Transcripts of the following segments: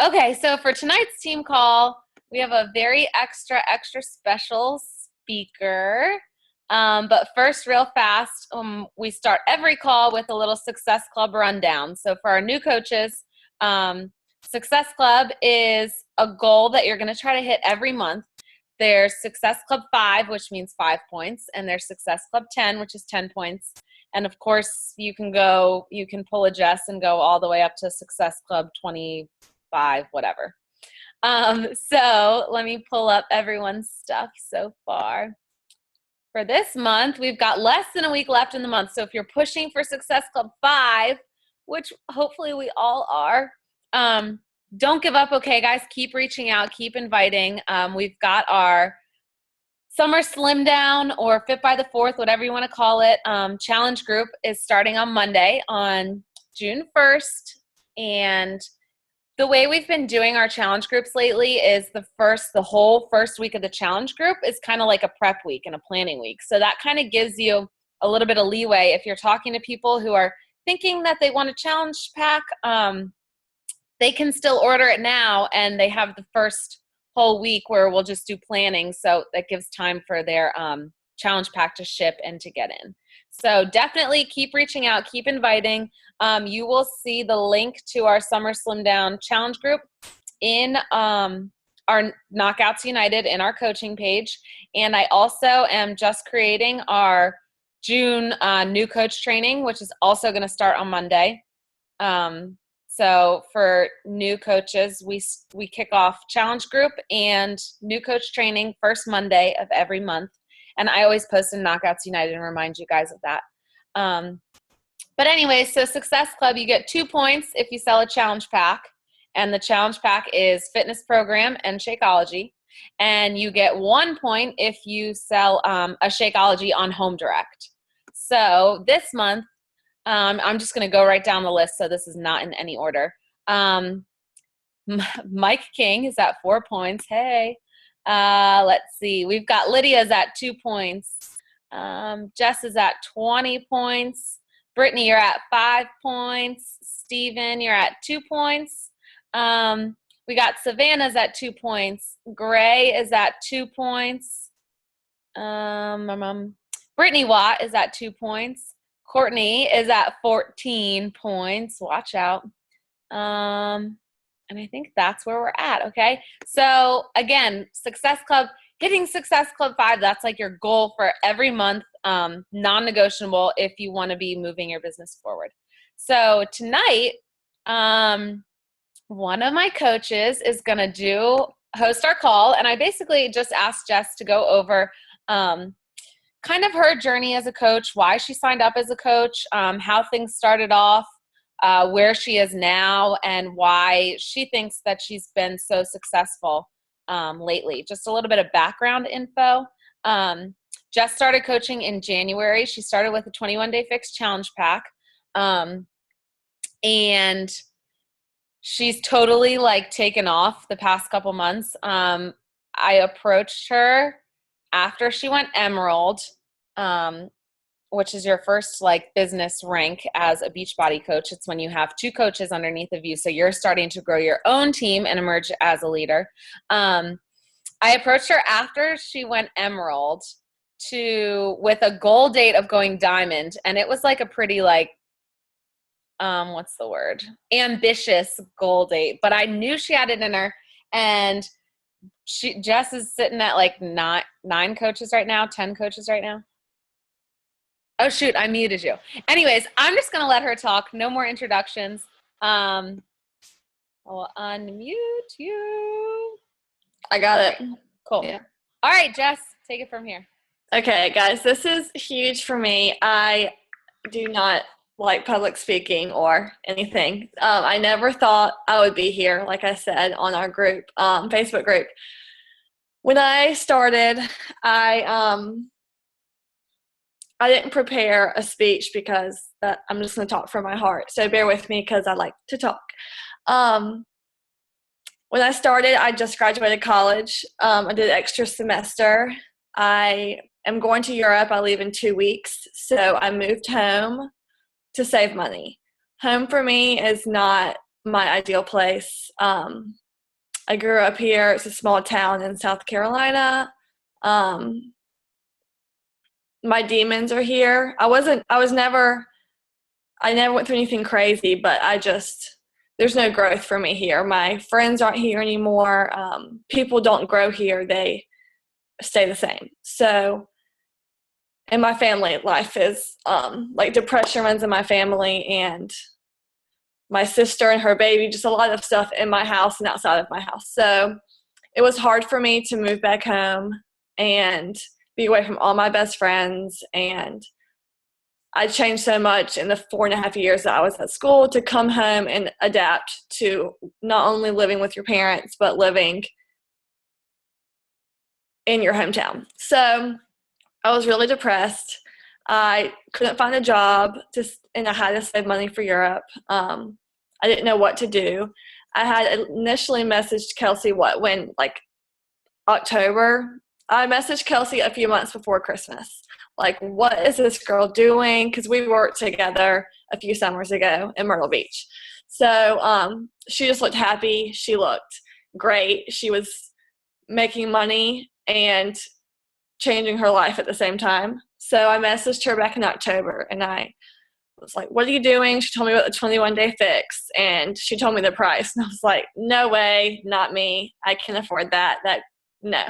Okay, so for tonight's team call, we have a very extra special speaker. But first, real fast, we start every call with a little Success Club rundown. So for our new coaches, Success Club is a goal that you're going to try to hit every month. There's Success Club 5, which means 5 points, and there's Success Club 10, which is 10 points. And of course, you can pull a Jess and go all the way up to Success Club 25, whatever. So let me pull up everyone's stuff so far. For this month, we've got less than a week left in the month. So if you're pushing for Success Club 5, which hopefully we all are, don't give up, okay, guys? Keep reaching out, keep inviting. We've got our Summer Slim Down or Fit by the 4th, whatever you want to call it, challenge group is starting on Monday on June 1st. And the way we've been doing our challenge groups lately is the whole first week of the challenge group is kind of like a prep week and a planning week. So that kind of gives you a little bit of leeway if you're talking to people who are thinking that they want a challenge pack. They can still order it now, and they have the first whole week where we'll just do planning, so that gives time for their challenge pack to ship and to get in. So definitely keep reaching out, keep inviting. You will see the link to our Summer Slim Down challenge group in our Knockouts United in our coaching page. And I also am just creating our June new coach training, which is also going to start on Monday. So for new coaches, we kick off challenge group and new coach training first Monday of every month. And I always post in Knockouts United and remind you guys of that. But anyway, so Success Club, you get 2 points if you sell a challenge pack. And the challenge pack is fitness program and Shakeology. And you get 1 point if you sell a Shakeology on Home Direct. So this month, I'm just going to go right down the list, so this is not in any order. Mike King is at 4 points. Hey. Let's see. We've got Lydia's at 2 points. Jess is at 20 points. Brittany, you're at 5 points. Steven, you're at 2 points. We got Savannah's at 2 points. Gray is at 2 points. Brittany Watt is at 2 points. Courtney is at 14 points. Watch out. And I think that's where we're at, okay? So, again, Success Club, hitting Success Club 5, that's like your goal for every month, non-negotiable if you want to be moving your business forward. So, tonight, one of my coaches is going to host our call, and I basically just asked Jess to go over kind of her journey as a coach, why she signed up as a coach, how things started off, where she is now, and why she thinks that she's been so successful lately. Just a little bit of background info. Jess started coaching in January. She started with a 21-day fixed challenge pack. And she's totally taken off the past couple months. I approached her after she went Emerald, which is your first business rank as a Beachbody coach. It's when you have 2 coaches underneath of you. So you're starting to grow your own team and emerge as a leader. I approached her after she went Emerald with a goal date of going Diamond. And it was a pretty what's the word? Ambitious goal date. But I knew she had it in her. And Jess is sitting at 9 coaches right now, 10 coaches right now. Oh, shoot, I muted you. Anyways, I'm just going to let her talk. No more introductions. I will unmute you. I got it. Cool. Yeah. All right, Jess, take it from here. Okay, guys, this is huge for me. I do not like public speaking or anything. I never thought I would be here, like I said, on our group, Facebook group. When I started, I didn't prepare a speech because I'm just going to talk from my heart. So bear with me because I like to talk. When I started, I just graduated college. I did an extra semester. I am going to Europe. I leave in 2 weeks. So I moved home to save money. Home for me is not my ideal place. I grew up here. It's a small town in South Carolina. Um, my demons are here. I never went through anything crazy, but there's no growth for me here. My friends aren't here anymore. People don't grow here. They stay the same. So, and my family life is, like depression runs in my family, and my sister and her baby, just a lot of stuff in my house and outside of my house. So it was hard for me to move back home and be away from all my best friends. And I changed so much in the 4.5 years that I was at school to come home and adapt to not only living with your parents, but living in your hometown. So I was really depressed. I couldn't find a job, and I had to save money for Europe. I didn't know what to do. I had initially messaged Kelsey, like October? I messaged Kelsey a few months before Christmas. Like, what is this girl doing? Because we worked together a few summers ago in Myrtle Beach. So she just looked happy. She looked great. She was making money and changing her life at the same time. So I messaged her back in October, and I was like, what are you doing? She told me about the 21-day fix, and she told me the price. And I was like, no way, not me. I can afford that. No.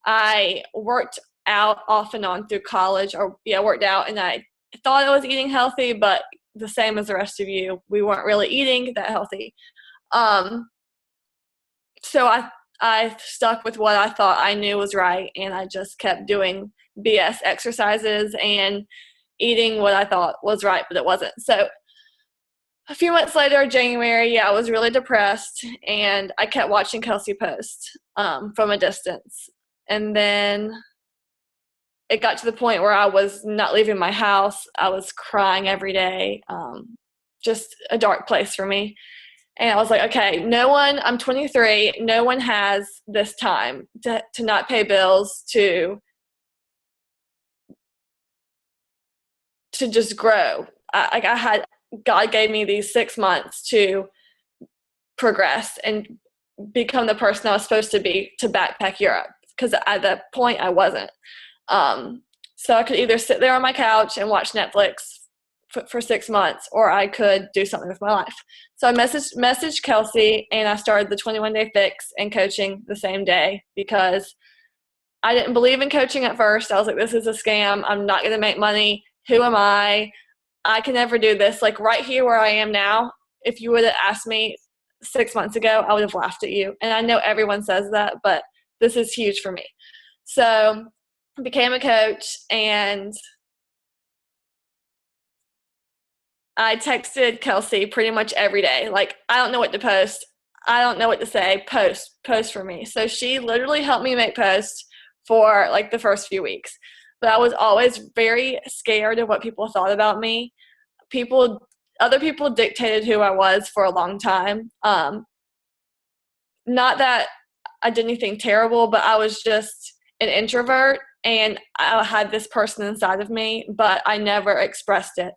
I worked out off and on through college, worked out, and I thought I was eating healthy, but the same as the rest of you, we weren't really eating that healthy. So I stuck with what I thought I knew was right, and I just kept doing BS exercises and eating what I thought was right, but it wasn't. So a few months later, January, I was really depressed, and I kept watching Kelsey post from a distance. And then it got to the point where I was not leaving my house. I was crying every day, just a dark place for me. And I was like, okay, I'm 23, no one has this time to not pay bills, to just grow. God gave me these 6 months to progress and become the person I was supposed to be to backpack Europe, because at that point I wasn't. So I could either sit there on my couch and watch Netflix for 6 months, or I could do something with my life. So I messaged Kelsey, and I started the 21-day fix and coaching the same day, because I didn't believe in coaching at first. I was like, this is a scam. I'm not going to make money. Who am I? I can never do this. Like right here where I am now, if you would have asked me 6 months ago, I would have laughed at you. And I know everyone says that, but this is huge for me. So I became a coach, and I texted Kelsey pretty much every day. Like, I don't know what to post. I don't know what to say. Post for me. So she literally helped me make posts for like the first few weeks. But I was always very scared of what people thought about me. Other people dictated who I was for a long time. Not that I did anything terrible, but I was just an introvert, and I had this person inside of me, but I never expressed it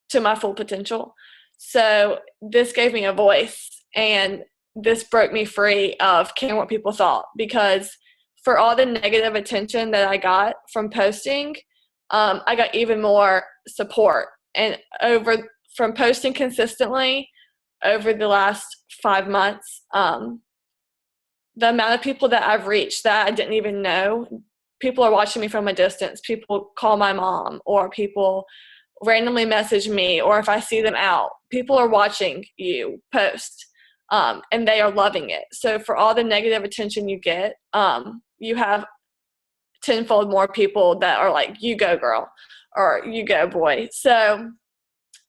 to my full potential. So this gave me a voice, and this broke me free of caring what people thought, because for all the negative attention that I got from posting, I got even more support. And from posting consistently over the last 5 months, the amount of people that I've reached that I didn't even know, people are watching me from a distance. People call my mom, or people randomly message me, or if I see them out, people are watching you post, and they are loving it. So for all the negative attention you get, you have tenfold more people that are like, you go girl, or you go boy. So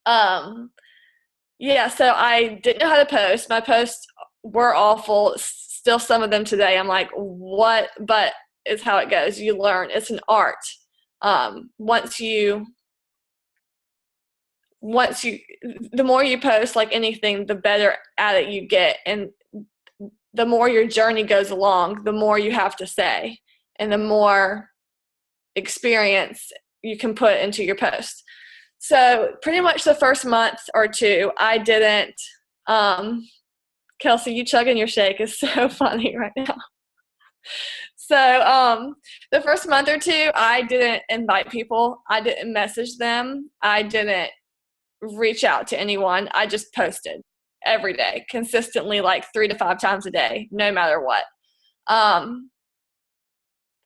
so I didn't know how to post. My posts were awful. Still some of them today, I'm like, what? But it's how it goes. You learn. It's an art. The more you post, like anything, the better at it you get. And the more your journey goes along, the more you have to say, and the more experience you can put into your post. So pretty much the first month or two, I didn't, Kelsey, you chugging your shake is so funny right now. So the first month or two, I didn't invite people. I didn't message them. I didn't reach out to anyone. I just posted every day, consistently, like 3 to 5 times a day, no matter what. And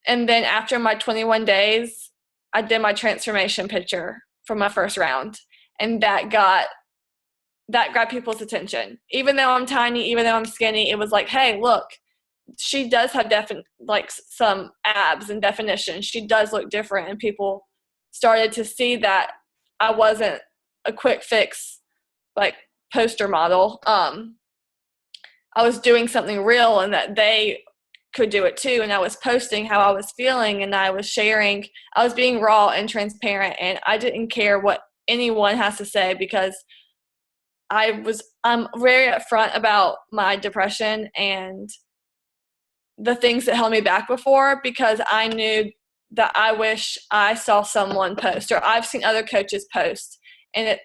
then after my 21 days, I did my transformation picture for my first round. And that grabbed people's attention. Even though I'm tiny, even though I'm skinny, it was like, hey, look, she does have some abs and definition. She does look different. And people started to see that I wasn't a quick fix, like, poster model. I was doing something real and that they could do it too. And I was posting how I was feeling and I was sharing. I was being raw and transparent, and I didn't care what anyone has to say because I'm very upfront about my depression and the things that held me back before, because I knew that I wish I saw someone post, or I've seen other coaches post, and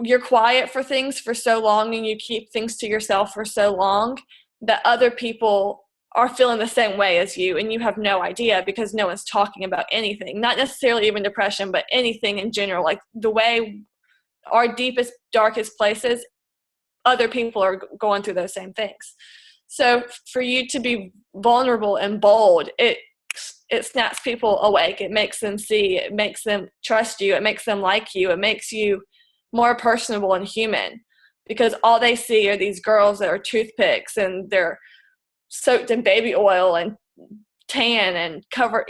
you're quiet for things for so long and you keep things to yourself for so long that other people are feeling the same way as you, and you have no idea because no one's talking about anything, not necessarily even depression, but anything in general. Like the way our deepest, darkest places, other people are going through those same things. So for you to be vulnerable and bold, it snaps people awake. It makes them see. It makes them trust you. It makes them like you. It makes you more personable and human, because all they see are these girls that are toothpicks and they're soaked in baby oil and tan and covered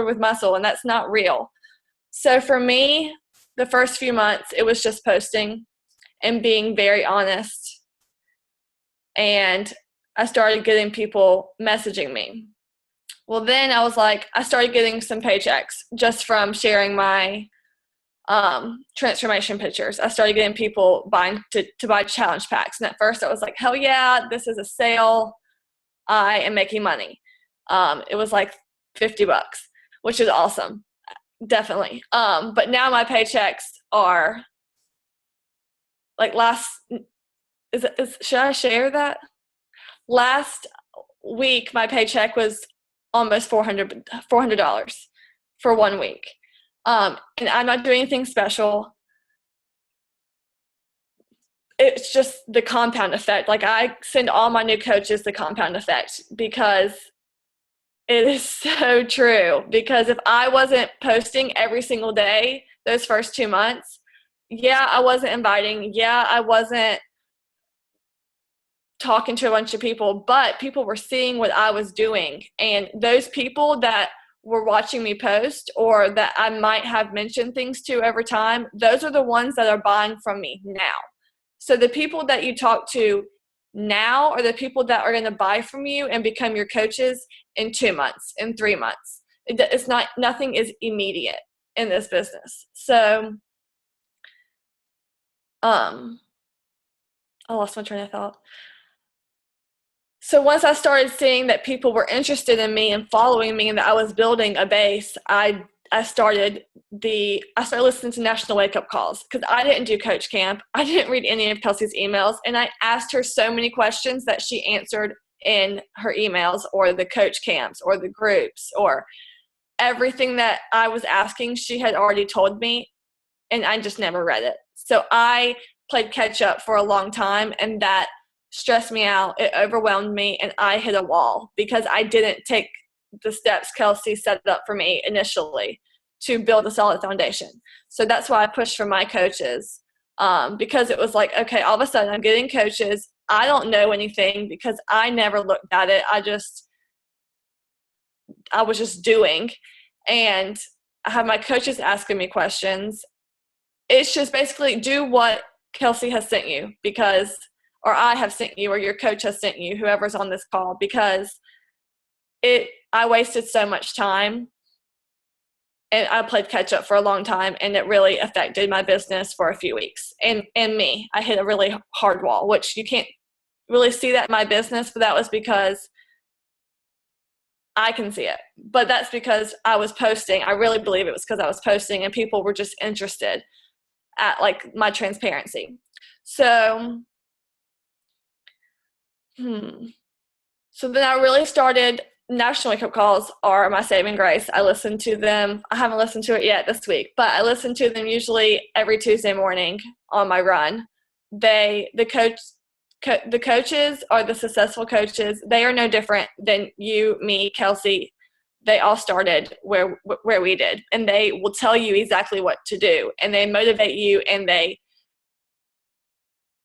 with muscle, and that's not real. So for me, the first few months, it was just posting and being very honest. And I started getting people messaging me. Well, then I started getting some paychecks just from sharing my transformation pictures. I started getting people buying to buy challenge packs. And at first I was like, hell yeah, this is a sale. I am making money. It was like $50, which is awesome. Definitely. But now my paychecks are like should I share that? Last week, my paycheck was almost $400 for 1 week. And I'm not doing anything special. It's just the compound effect. Like, I send all my new coaches the compound effect, because it is so true. Because if I wasn't posting every single day those first 2 months, yeah, I wasn't inviting. Yeah, I wasn't talking to a bunch of people, but people were seeing what I was doing. And those people that were watching me post, or that I might have mentioned things to over time, those are the ones that are buying from me now. So the people that you talk to now are the people that are going to buy from you and become your coaches in 2 months, in 3 months. Nothing is immediate in this business. So, I lost my train of thought. So once I started seeing that people were interested in me and following me, and that I was building a base, I started listening to National Wake Up Calls, because I didn't do Coach Camp. I didn't read any of Kelsey's emails, and I asked her so many questions that she answered in her emails, or the Coach Camps, or the groups, or everything that I was asking, she had already told me, and I just never read it. So I played catch up for a long time, and that stressed me out. It overwhelmed me, and I hit a wall because I didn't take the steps Kelsey set up for me initially to build a solid foundation. So that's why I pushed for my coaches, because it was like, okay, all of a sudden I'm getting coaches. I don't know anything because I never looked at it. I was just doing, and I have my coaches asking me questions. It's just basically do what Kelsey has sent you, or I have sent you, or your coach has sent you, whoever's on this call, because I wasted so much time, and I played catch up for a long time, and it really affected my business for a few weeks. And me, I hit a really hard wall, which you can't really see that in my business, but that was because I can see it. But that's because I was posting. I really believe it was because I was posting and people were just interested at like my transparency. So, so then I really started. National Wake Up Calls are my saving grace. I listen to them. I haven't listened to it yet this week, but I listen to them usually every Tuesday morning on my run. The coaches are the successful coaches. They are no different than you, me, Kelsey. They all started where we did, and they will tell you exactly what to do, and they motivate you, and they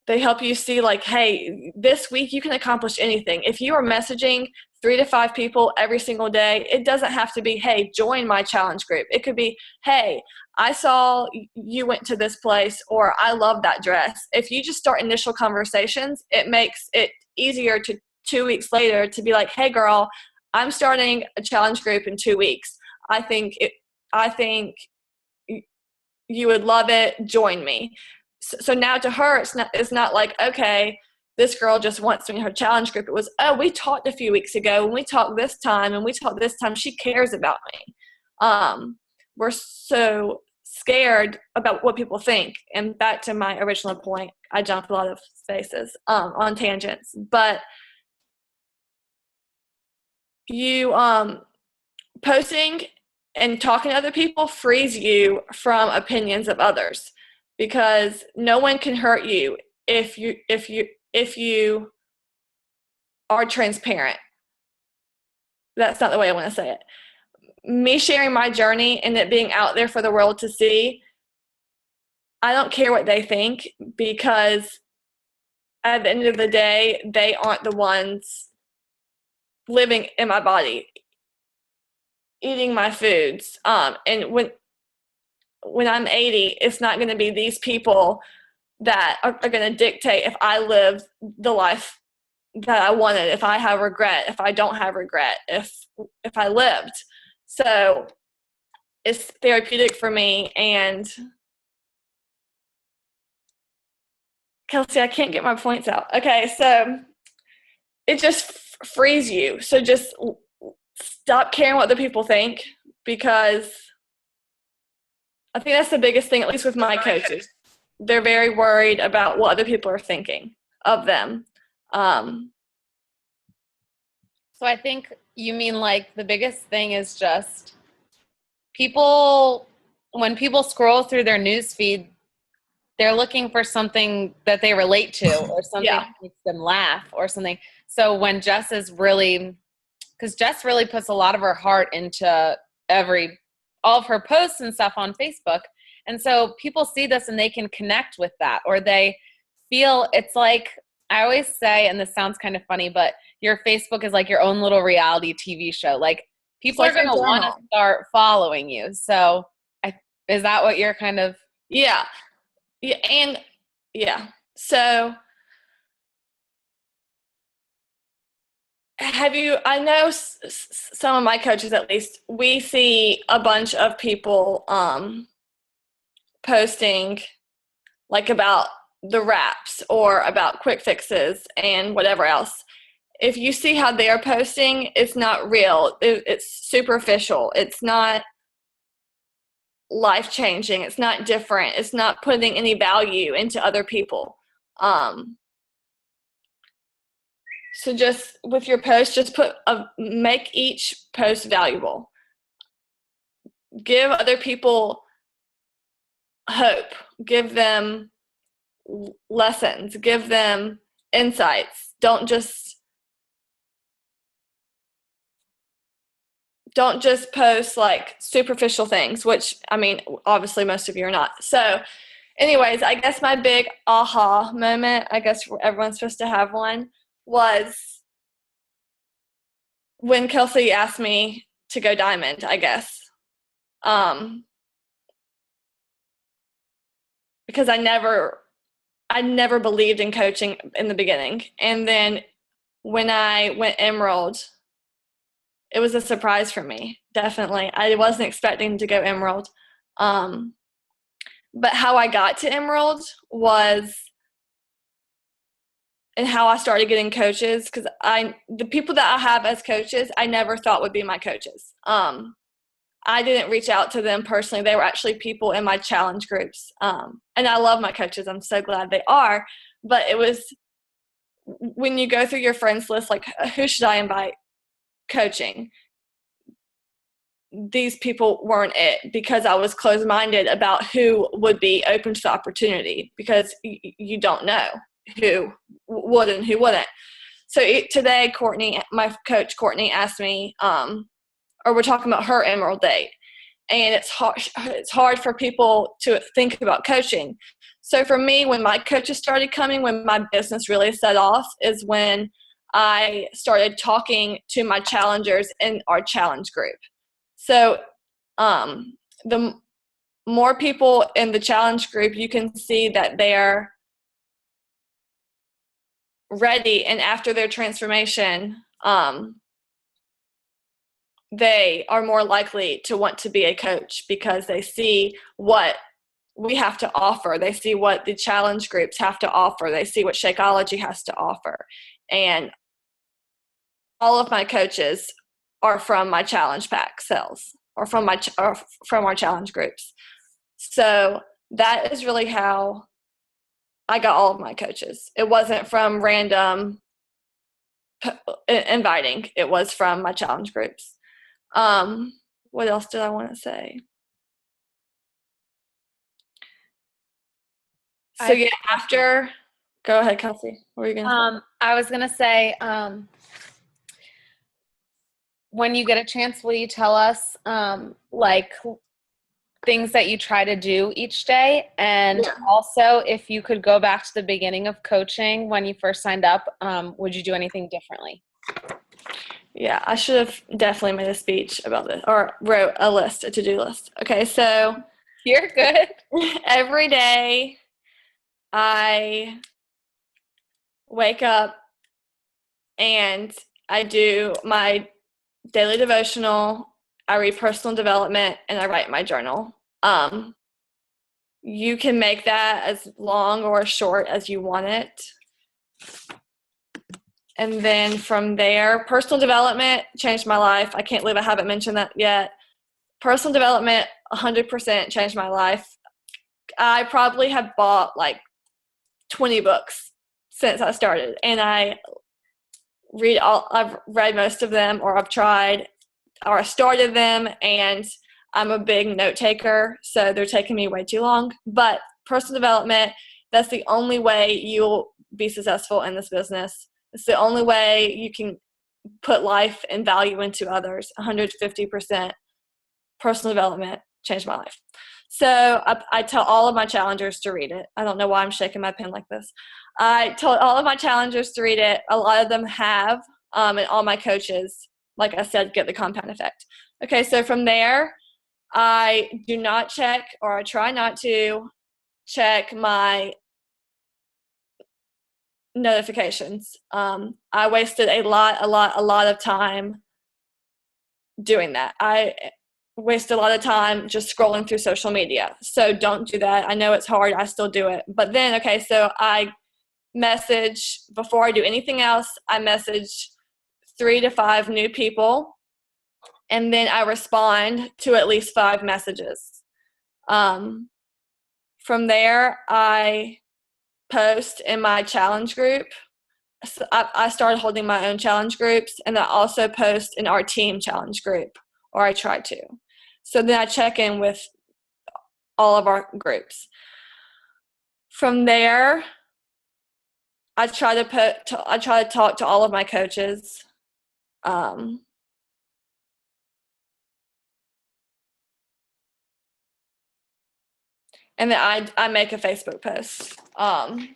help you see like, hey, this week you can accomplish anything. If you are messaging 3 to 5 people every single day, it doesn't have to be, hey, join my challenge group. It could be, hey, I saw you went to this place, or I love that dress. If you just start initial conversations, it makes it easier to 2 weeks later to be like, hey girl, I'm starting a challenge group in 2 weeks. I think you would love it. Join me. So now to her, it's not like, okay, this girl just wants me in her challenge group. It was, oh, we talked a few weeks ago, and we talked this time, and we talked this time. She cares about me. We're so scared about what people think. And back to my original point, I jumped a lot of spaces on tangents. But you posting and talking to other people frees you from opinions of others, because no one can hurt you if you are transparent. That's not the way I want to say it. Me sharing my journey and it being out there for the world to see, I don't care what they think, because at the end of the day, they aren't the ones living in my body, eating my foods. And when I'm 80, it's not going to be these people that are going to dictate if I live the life that I wanted, if I have regret, if I don't have regret, if I lived. So it's therapeutic for me. And Kelsey, I can't get my points out. Okay, so it just frees you. So just stop caring what the people think, because I think that's the biggest thing, at least with my coaches. They're very worried about what other people are thinking of them. So I think you mean like the biggest thing is just people, when people scroll through their news feed, they're looking for something that they relate to, or something that makes them laugh, or something. So when Jess is really, because Jess really puts a lot of her heart into all of her posts and stuff on Facebook. And so people see this and they can connect with that, or they feel, it's like, I always say, and this sounds kind of funny, but your Facebook is like your own little reality TV show. Like people are going to want to start following you. So is that what you're kind of? Yeah. Yeah. And yeah. So I know some of my coaches, at least, we see a bunch of people posting like about the wraps or about quick fixes and whatever else. If you see how they're posting, it's not real. It's superficial. It's not life-changing. It's not different. It's not putting any value into other people. So just with your post, just make each post valuable. Give other people hope. Give them lessons. Give them insights. Don't just post like superficial things, which, I mean, obviously most of you are not. So anyways, I guess my big aha moment, I guess everyone's supposed to have one, was when Kelsey asked me to go diamond, I guess. Because I never believed in coaching in the beginning. And then when I went emerald, it was a surprise for me, definitely. I wasn't expecting to go emerald. But how I got to emerald was and how I started getting coaches, because the people that I have as coaches, I never thought would be my coaches. I didn't reach out to them personally. They were actually people in my challenge groups. And I love my coaches. I'm so glad they are. But it was when you go through your friends list, like, who should I invite coaching? These people weren't it, because I was closed-minded about who would be open to the opportunity, because you don't know who would and who wouldn't. So today, Courtney, my coach Courtney, asked me, or we're talking about her Emerald date, and it's hard for people to think about coaching. So for me, when my coaches started coming, when my business really set off, is when I started talking to my challengers in our challenge group. So the more people in the challenge group, you can see that they're ready, and after their transformation, they are more likely to want to be a coach, because they see what we have to offer. They see what the challenge groups have to offer. They see what Shakeology has to offer. And all of my coaches are from my challenge pack sales, or from our challenge groups. So that is really how I got all of my coaches. It wasn't from random inviting. It was from my challenge groups. What else did I want to say? So yeah, go ahead, Kelsey. What were you gonna say? I was gonna say, when you get a chance, will you tell us like things that you try to do each day? And also, if you could go back to the beginning of coaching when you first signed up, would you do anything differently? Yeah, I should have definitely made a speech about this, or wrote a to-do list. Okay, so you're good. Every day I wake up and I do my daily devotional, I read personal development, and I write my journal. You can make that as long or as short as you want it. And then from there, personal development changed my life. I can't believe I haven't mentioned that yet. Personal development 100% changed my life. I probably have bought like 20 books since I started, and I've read most of them, or I've tried, or I started them, and I'm a big note taker, so they're taking me way too long. But personal development, that's the only way you'll be successful in this business. It's the only way you can put life and value into others. 150%. Personal development changed my life. So I tell all of my challengers to read it. I don't know why I'm shaking my pen like this. I told all of my challengers to read it. A lot of them have, and all my coaches, like I said, get the compound effect. Okay, so from there, I do not check, or I try not to check my notifications. I wasted a lot of time doing that. I waste a lot of time just scrolling through social media. So don't do that. I know it's hard. I still do it. But then, okay, so I message, before I do anything else, I message 3 to 5 new people, and then I respond to at least 5 messages. From there, I post in my challenge group. So I started holding my own challenge groups, and I also post in our team challenge group, or I try to. So then I check in with all of our groups. From there, I try to talk to all of my coaches. And then I make a Facebook post. I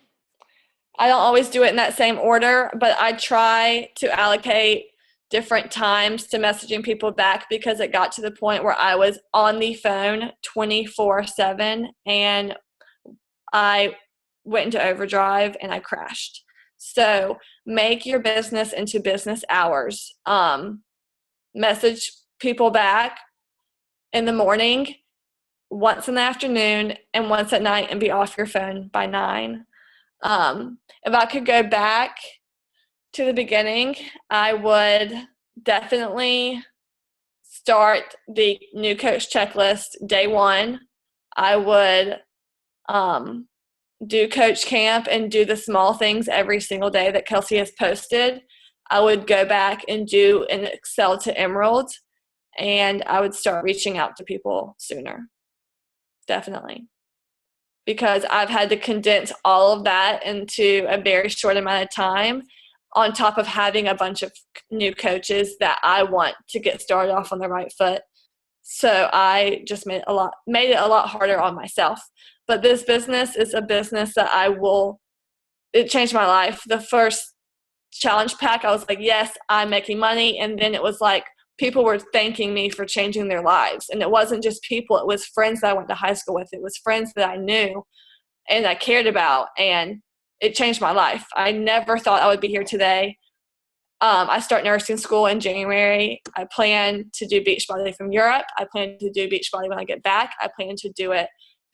don't always do it in that same order, but I try to allocate different times to messaging people back, because it got to the point where I was on the phone 24/7, and I went into overdrive and I crashed. So make your business into business hours. Message people back in the morning, once in the afternoon, and once at night, and be off your phone by 9. If I could go back to the beginning, I would definitely start the new coach checklist day one. I would do coach camp and do the small things every single day that Kelsey has posted. I would go back and do an Excel to Emerald, and I would start reaching out to people sooner. Definitely. Because I've had to condense all of that into a very short amount of time, on top of having a bunch of new coaches that I want to get started off on the right foot. So I just made it a lot harder on myself. But this business is a business that it changed my life. The first challenge pack, I was like, yes, I'm making money. And then it was like people were thanking me for changing their lives. And it wasn't just people, it was friends that I went to high school with. It was friends that I knew and I cared about. And it changed my life. I never thought I would be here today. I start nursing school in January. I plan to do Beachbody from Europe. I plan to do Beachbody when I get back. I plan to do it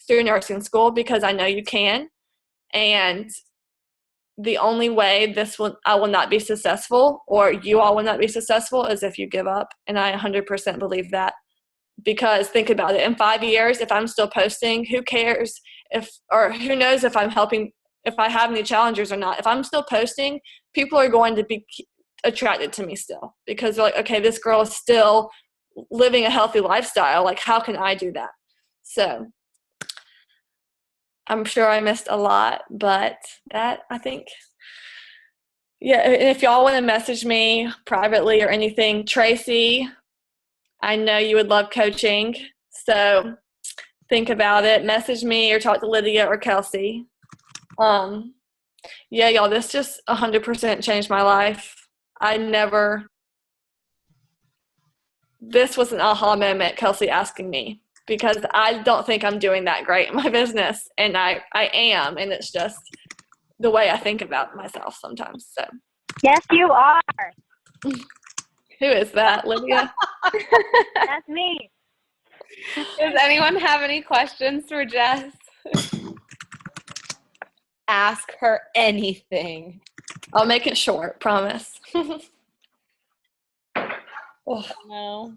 through nursing school because I know you can. And the only way I will not be successful, or you all will not be successful, is if you give up. And I 100% believe that. Because think about it, in 5 years, if I'm still posting, who cares who knows if I have any challengers or not. If I'm still posting, people are going to be attracted to me still, because they're like, okay, this girl is still living a healthy lifestyle. Like, how can I do that? So I'm sure I missed a lot, but that, I think, yeah. And if y'all want to message me privately or anything, Tracy, I know you would love coaching, so think about it. Message me or talk to Lydia or Kelsey. Yeah, y'all, this just 100% changed my life. This was an aha moment, Kelsey asking me, because I don't think I'm doing that great in my business, and I am, and it's just the way I think about myself sometimes. So. Yes, you are. Who is that, Lydia? That's me. Does anyone have any questions for Jess? Ask her anything. I'll make it short, promise. Oh. No. All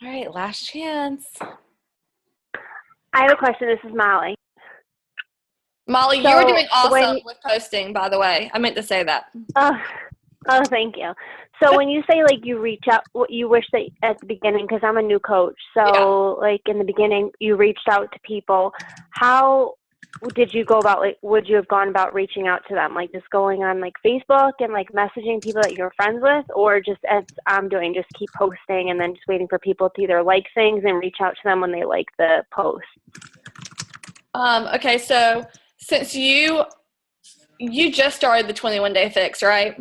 right, last chance. I have a question. This is Molly. Molly, you were doing awesome with posting, by the way. I meant to say that. Oh, thank you. So when you say, like, you reach out, you wish that at the beginning, because I'm a new coach, so, yeah, like, in the beginning, you reached out to people. How did you go about, like, would you have gone about reaching out to them? Like, just going on, like, Facebook and, like, messaging people that you're friends with, or just as I'm doing, just keep posting and then just waiting for people to either like things and reach out to them when they like the post? Okay, so since you just started the 21-day fix, right?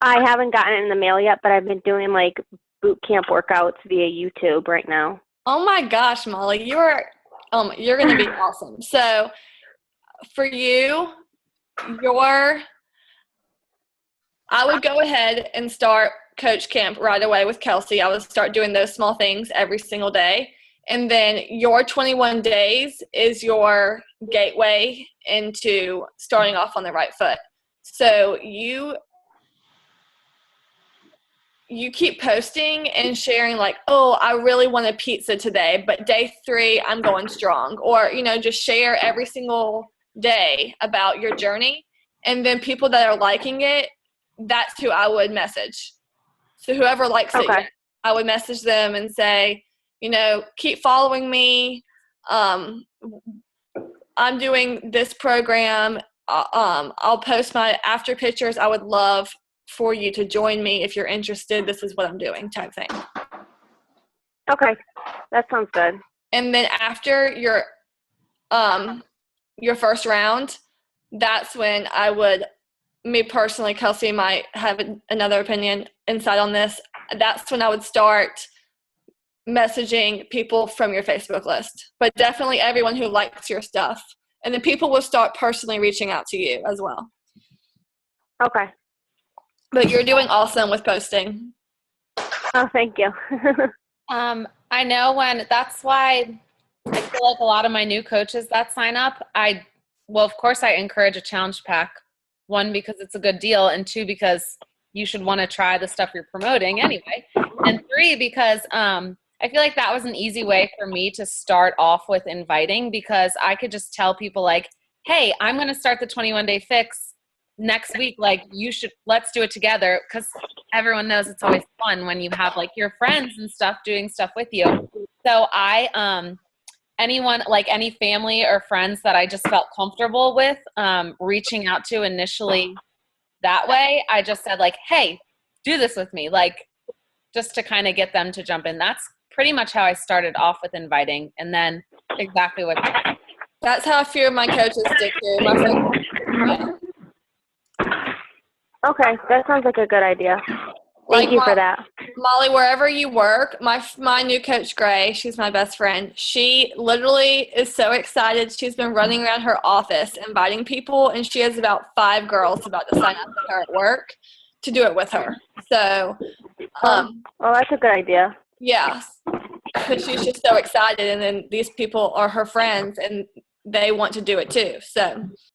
I haven't gotten it in the mail yet, but I've been doing, like, boot camp workouts via YouTube right now. Oh my gosh, Molly, you're going to be awesome. So for you, I would go ahead and start coach camp right away with Kelsey. I would start doing those small things every single day. And then your 21 days is your gateway into starting off on the right foot. So you keep posting and sharing, like, oh, I really want a pizza today, but day 3, I'm going strong. Or, just share every single day about your journey. And then people that are liking it, that's who I would message. So whoever likes it, I would message them and say, keep following me. I'm doing this program. I'll post my after pictures. I would love for you to join me if you're interested. This is what I'm doing, type thing. Okay, that sounds good. And then after your first round, that's when I would, me personally, Kelsey might have another opinion, insight on this. That's when I would start messaging people from your Facebook list, but definitely everyone who likes your stuff. And then people will start personally reaching out to you as well. Okay. But you're doing awesome with posting. Oh, thank you. I know that's why I feel like a lot of my new coaches that sign up, well, of course I encourage a challenge pack. One, because it's a good deal, and two, because you should want to try the stuff you're promoting anyway. And three, because I feel like that was an easy way for me to start off with inviting, because I could just tell people like, hey, I'm going to start the 21-day fix next week. Like, let's do it together, because everyone knows it's always fun when you have like your friends and stuff doing stuff with you. So anyone, like any family or friends that I just felt comfortable with reaching out to initially that way, I just said like, hey, do this with me, like just to kind of get them to jump in. That's pretty much how I started off with inviting, and then exactly what. That's how a few of my coaches did too. Yeah. Okay, that sounds like a good idea. Thank you for that. Molly, wherever you work, my new coach, Gray, she's my best friend. She literally is so excited. She's been running around her office inviting people, and she has about 5 girls about to sign up with her at work to do it with her. So, well, that's a good idea. Yeah, because she's just so excited, and then these people are her friends, and they want to do it too. So